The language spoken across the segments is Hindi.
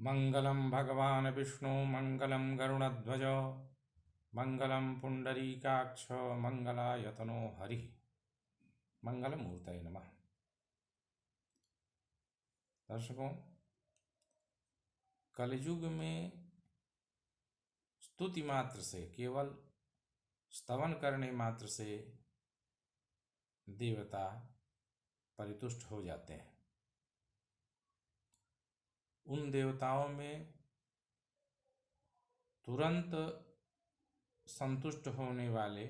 मंगलम भगवान विष्णु मंगलम गरुणध्वज मंगलम पुंडरीकाक्ष मंगलायतनो हरि मंगलमूर्तये नमः। दर्शकों, कलयुग में स्तुति मात्र से, केवल स्तवन करने मात्र से देवता परितुष्ट हो जाते हैं। उन देवताओं में तुरंत संतुष्ट होने वाले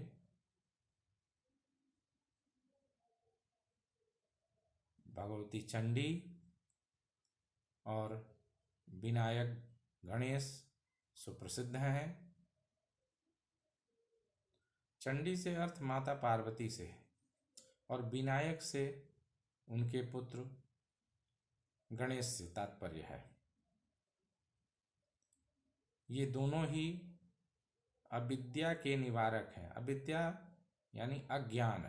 भगवती चंडी और विनायक गणेश सुप्रसिद्ध हैं। चंडी से अर्थ माता पार्वती से है और विनायक से उनके पुत्र गणेश से तात्पर्य है। ये दोनों ही अविद्या के निवारक हैं। अविद्या यानी अज्ञान।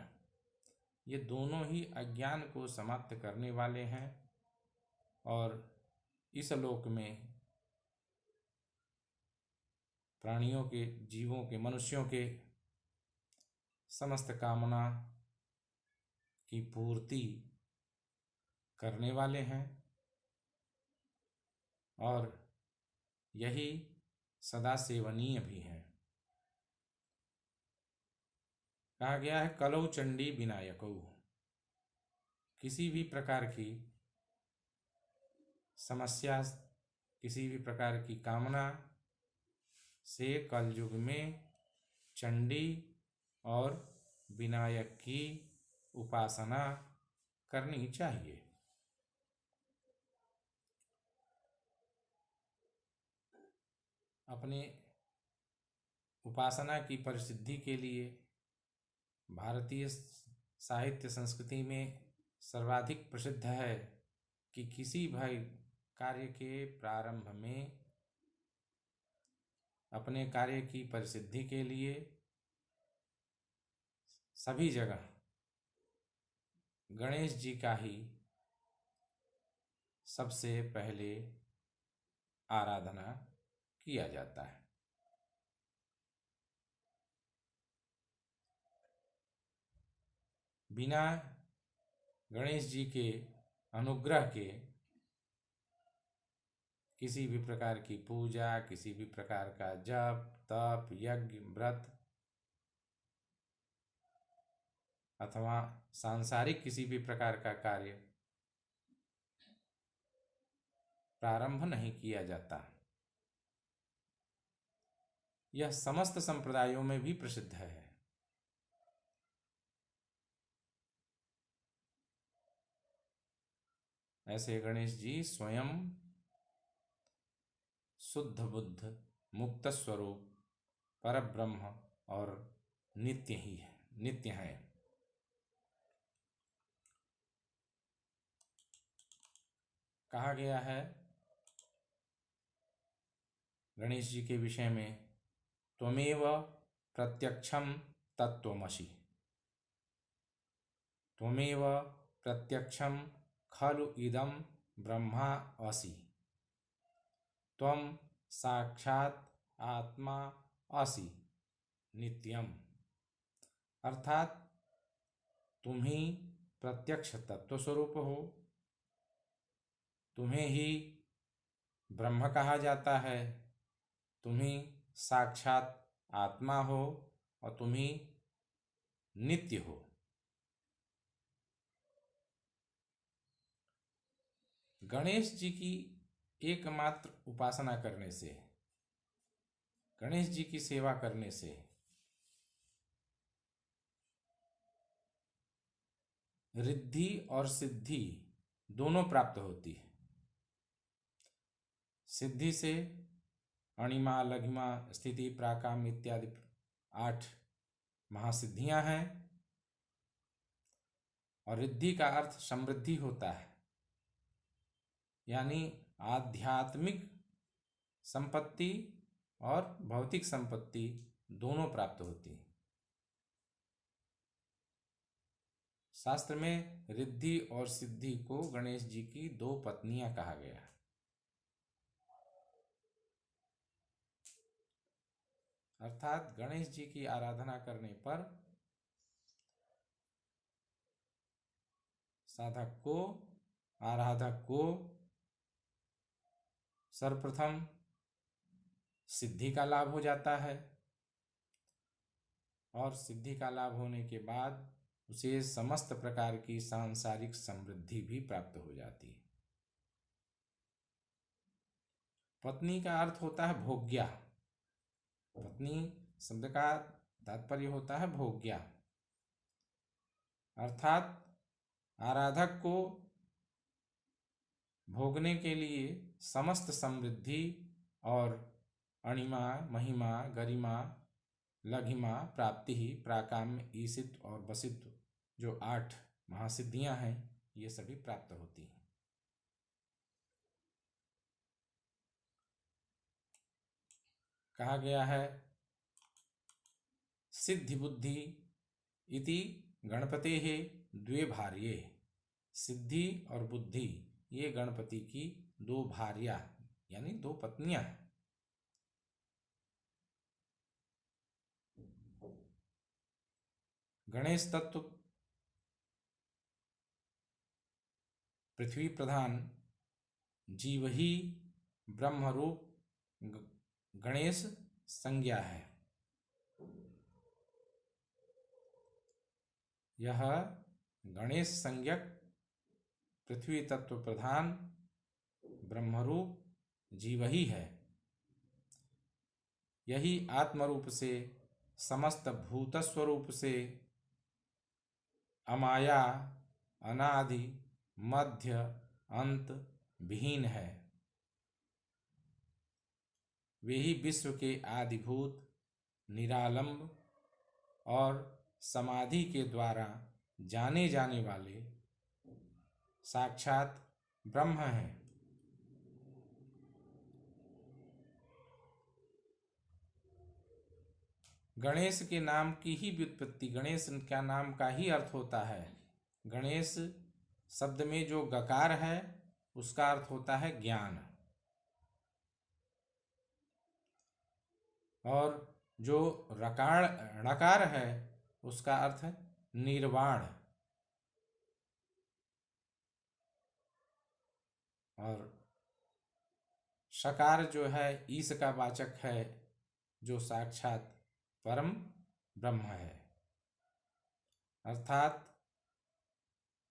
ये दोनों ही अज्ञान को समाप्त करने वाले हैं और इस लोक में प्राणियों के, जीवों के, मनुष्यों के समस्त कामना की पूर्ति करने वाले हैं और यही सदा सेवनीय भी है। कहा गया है कलौ चंडी विनायकौ। किसी भी प्रकार की समस्या, किसी भी प्रकार की कामना से कलयुग में चंडी और विनायक की उपासना करनी चाहिए। अपने उपासना की परिसिद्धि के लिए भारतीय साहित्य संस्कृति में सर्वाधिक प्रसिद्ध है कि किसी भी कार्य के प्रारंभ में अपने कार्य की परिसिद्धि के लिए सभी जगह गणेश जी का ही सबसे पहले आराधना किया जाता है। बिना गणेश जी के अनुग्रह के किसी भी प्रकार की पूजा, किसी भी प्रकार का जप, तप, यज्ञ, व्रत अथवा सांसारिक किसी भी प्रकार का कार्य प्रारंभ नहीं किया जाता। यह समस्त संप्रदायों में भी प्रसिद्ध है। ऐसे गणेश जी स्वयं शुद्ध बुद्ध, मुक्त स्वरूप, परब्रह्म और नित्य हैं। कहा गया है गणेश जी के विषय में, त्वमेव प्रत्यक्षम तत्त्वमसि, त्वमेव प्रत्यक्षम खलु इदं ब्रह्मा असि, त्वं साक्षात आत्मा असि नित्यम। अर्थात तुम ही प्रत्यक्ष तत्व स्वरूप हो, तुम्हें ही ब्रह्म कहा जाता है, तुम ही साक्षात आत्मा हो और तुम ही नित्य हो। गणेश जी की एकमात्र उपासना करने से, गणेश जी की सेवा करने से रिद्धि और सिद्धि दोनों प्राप्त होती है। सिद्धि से अणिमा, लघिमा, स्थिति, प्राकाम इत्यादि 8 महासिद्धियां हैं और रिद्धि का अर्थ समृद्धि होता है, यानी आध्यात्मिक संपत्ति और भौतिक संपत्ति दोनों प्राप्त होती है। शास्त्र में रिद्धि और सिद्धि को गणेश जी की 2 पत्नियां कहा गया है। अर्थात गणेश जी की आराधना करने पर साधक को, आराधक को सर्वप्रथम सिद्धि का लाभ हो जाता है, और सिद्धि का लाभ होने के बाद उसे समस्त प्रकार की सांसारिक समृद्धि भी प्राप्त हो जाती है। पत्नी का अर्थ होता है भोग्या। पत्नी शब्द का तात्पर्य होता है भोग्या, अर्थात आराधक को भोगने के लिए समस्त समृद्धि और अणिमा, महिमा, गरिमा, लघिमा, प्राप्ति ही, प्राकाम्य, ईशित और वसित, जो 8 महासिद्धियां हैं, ये सभी प्राप्त होती हैं। कहा गया है सिद्धि बुद्धि इति गणपतेः द्वे भार्ये। सिद्धि और बुद्धि ये गणपति की 2 भार्या यानी 2 पत्नियां हैं। गणेश तत्व पृथ्वी प्रधान जीव ही ब्रह्म रूप गणेश संज्ञा है। यह गणेश संज्ञक पृथ्वी तत्व प्रधान ब्रह्मरूप जीव ही है। यही आत्मरूप से, समस्त भूत स्वरूप से, अमाया, अनादि, मध्य, अंत विहीन है। वे ही विश्व के आदिभूत, निरालंब और समाधि के द्वारा जाने जाने वाले साक्षात ब्रह्म हैं। गणेश के नाम की ही व्युत्पत्ति, गणेश का नाम का ही अर्थ होता है। गणेश शब्द में जो गकार है उसका अर्थ होता है ज्ञान, और जो णकार है उसका अर्थ है निर्वाण, और शकार जो है ईश का वाचक है, जो साक्षात परम ब्रह्म है। अर्थात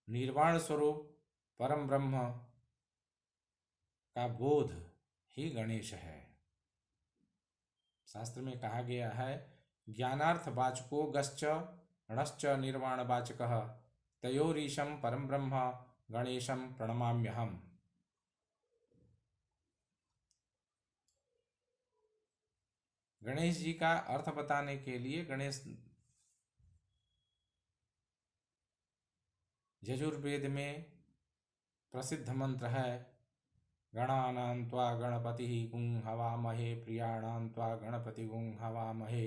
निर्वाण स्वरूप परम ब्रह्म का बोध ही गणेश है। शास्त्र में कहा गया है ज्ञानार्थ वाचको गश्च णश्च निर्वाण वाचकः तयोरीशं परम ब्रह्म गणेशं प्रणमाम्यहम्। गणेश जी का अर्थ बताने के लिए गणेश यजुर्वेद में प्रसिद्ध मंत्र है गणानां त्वा गणपतिः गुं हवामहे प्रियाणां त्वा गणपति गुं हवामहे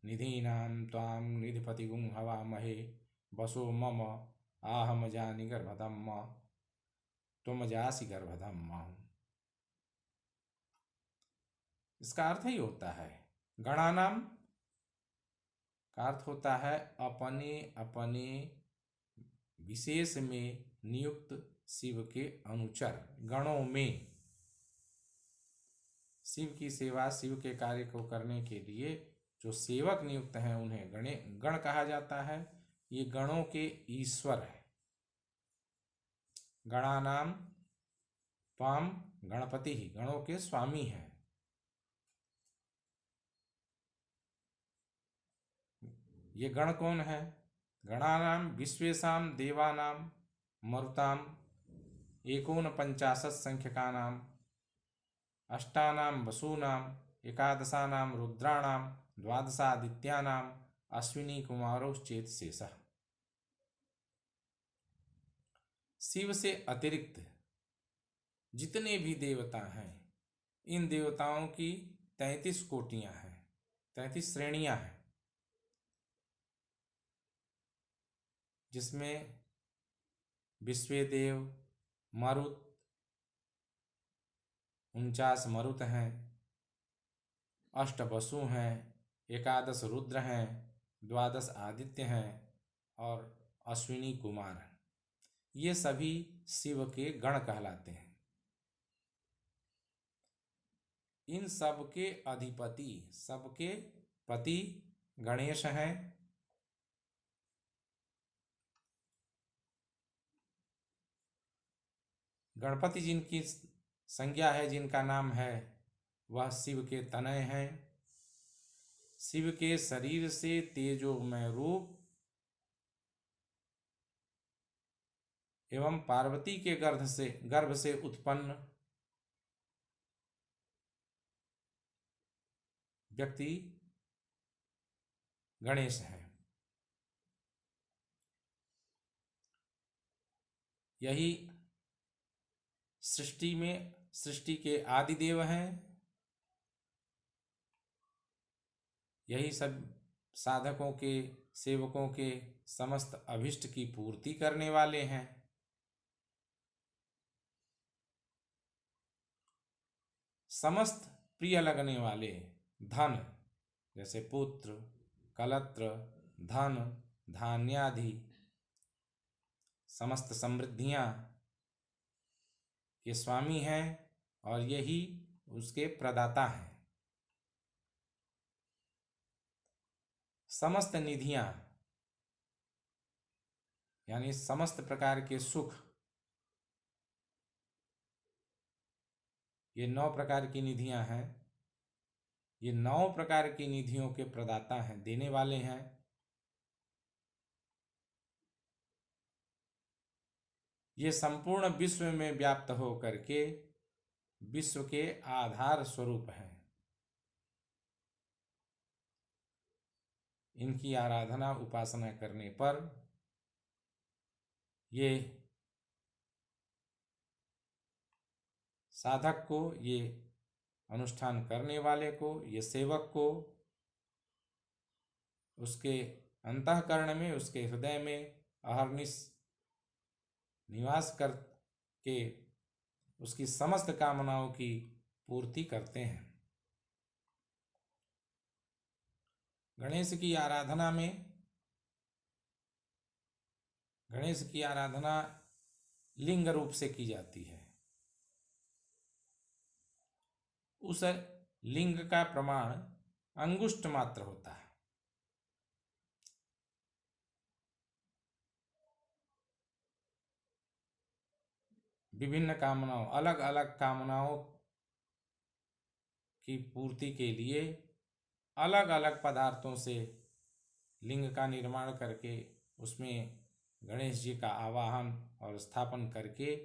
निधीनां त्वां निधिपति गुं हवामहे वसो मम आहम जानि गर्भधम्म तुम जासि गर्भधम्म। इसका अर्थ ही होता है गणानाम का अर्थ होता है अपने अपने विशेष में नियुक्त शिव के अनुचर। गणों में शिव की सेवा, शिव के कार्य को करने के लिए जो सेवक नियुक्त हैं उन्हें गण कहा जाता है। ये गणों के ईश्वर है। गणानाम त्वाम गणपति ही, गणों के स्वामी हैं। ये गण कौन है? गणानाम विश्वेशाम देवानाम मरुताम 49 संख्यकानाम अष्टानाम वसूनाम एकादशानाम रुद्राणाम द्वादशादित्यानाम अश्विनी कुमारोश्चेत शेषः। शिव से अतिरिक्त जितने भी देवता हैं, इन देवताओं की 33 कोटियां हैं, 33 श्रेणियां हैं, जिसमें विश्वेदेव, मरुत 49 मरुत हैं, अष्टवसु हैं, एकादश रुद्र हैं, द्वादश आदित्य हैं और अश्विनी कुमार हैं। ये सभी शिव के गण कहलाते हैं। इन सबके अधिपति, सबके पति गणेश हैं। गणपति जिनकी संज्ञा है, जिनका नाम है, वह शिव के तनय हैं। शिव के शरीर से तेजोमय रूप एवं पार्वती के गर्भ से उत्पन्न व्यक्ति गणेश है। यही सृष्टि के आदिदेव हैं। यही सब साधकों के, सेवकों के समस्त अभिष्ट की पूर्ति करने वाले हैं। समस्त प्रिय लगने वाले धन, जैसे पुत्र, कलत्र, धन, धान्यादि समस्त समृद्धियां के स्वामी हैं और यही उसके प्रदाता हैं। समस्त निधियां यानी समस्त प्रकार के सुख, ये 9 प्रकार की निधियां हैं। ये 9 प्रकार की निधियों के प्रदाता हैं, देने वाले हैं। ये संपूर्ण विश्व में व्याप्त हो करके विश्व के आधार स्वरूप हैं। इनकी आराधना उपासना करने पर ये साधक को, ये अनुष्ठान करने वाले को, ये सेवक को उसके अंतःकरण में, उसके हृदय में अहर्निश निवास करके उसकी समस्त कामनाओं की पूर्ति करते हैं। गणेश की आराधना में, गणेश की आराधना लिंग रूप से की जाती है। उस लिंग का प्रमाण अंगुष्ठ मात्र होता है। विभिन्न कामनाओं, अलग अलग कामनाओं की पूर्ति के लिए अलग अलग पदार्थों से लिंग का निर्माण करके उसमें गणेश जी का आवाहन और स्थापन करके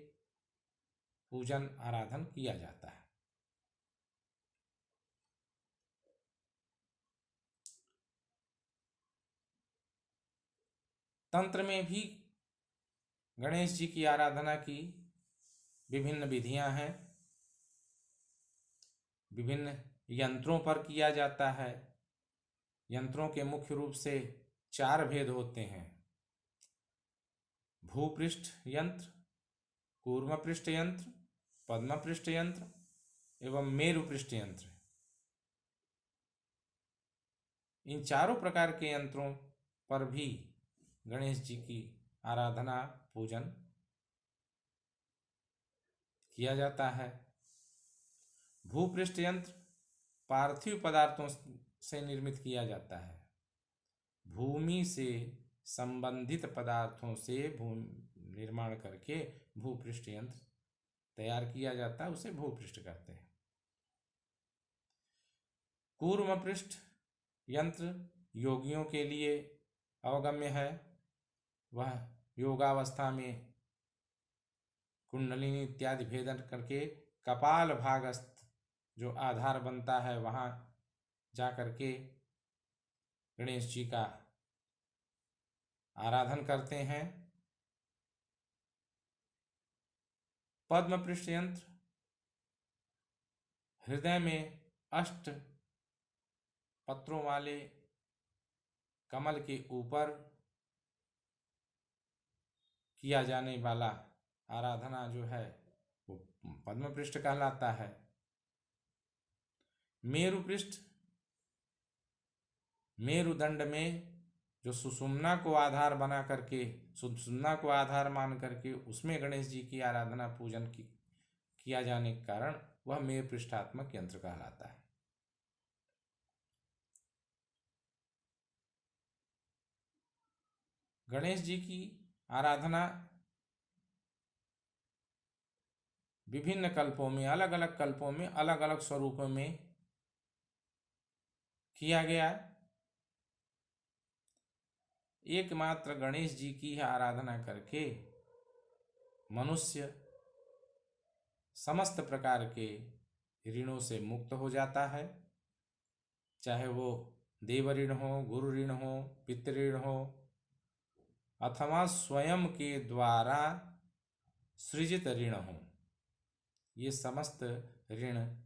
पूजन आराधन किया जाता है। तंत्र में भी गणेश जी की आराधना की विभिन्न विधियां हैं। विभिन्न यंत्रों पर किया जाता है। यंत्रों के मुख्य रूप से 4 भेद होते हैं: भूपृष्ठ यंत्र, कूर्मपृष्ठ यंत्र, पद्मपृष्ठ यंत्र एवं मेरुपृष्ठ यंत्र। इन चारों प्रकार के यंत्रों पर भी गणेश जी की आराधना, पूजन किया जाता है। भूपृष्ठ यंत्र पार्थिव पदार्थों से निर्मित किया जाता है। भूमि से संबंधित पदार्थों से निर्माण करके भूपृष्ठ यंत्र तैयार किया जाता है, उसे भूपृष्ठ कहते हैं। कूर्मपृष्ठ यंत्र योगियों के लिए अवगम्य है। वह योगावस्था में कुंडलिनी इत्यादि भेदन करके कपाल भागस्थ जो आधार बनता है, वहाँ जा करके गणेश जी का आराधन करते हैं। पद्मपृष्ठ यंत्र हृदय में 8 पत्रों वाले कमल के ऊपर किया जाने वाला आराधना जो है वो पद्मपृष्ठ कहलाता है। मेरुपृष्ठ मेरुदंड में जो सुषुम्ना को आधार बना करके, सुषुम्ना को आधार मान करके उसमें गणेश जी की आराधना पूजन किया जाने के कारण वह मेरु पृष्ठात्मक यंत्र कहलाता है। गणेश जी की आराधना विभिन्न कल्पों में, अलग अलग कल्पों में, अलग अलग स्वरूपों में किया गया। एकमात्र गणेश जी की आराधना करके मनुष्य समस्त प्रकार के ऋणों से मुक्त हो जाता है, चाहे वो देव ऋण हो, गुरु ऋण हो, पितृ ऋण हो, अथवा स्वयं के द्वारा सृजित ऋण हो। ये समस्त ऋण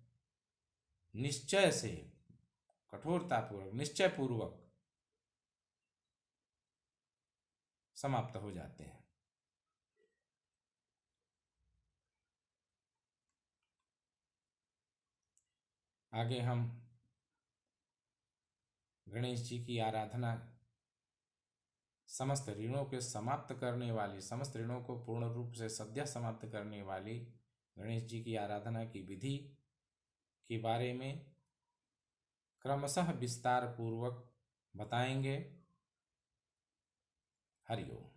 निश्चय से, कठोरतापूर्वक, निश्चय पूर्वक समाप्त हो जाते हैं। आगे हम गणेश जी की आराधना समस्त ऋणों के समाप्त करने वाली, समस्त ऋणों को पूर्ण रूप से सद्य समाप्त करने वाली गणेश जी की आराधना की विधि के बारे में क्रमशः विस्तार पूर्वक बताएंगे। हरि ओम।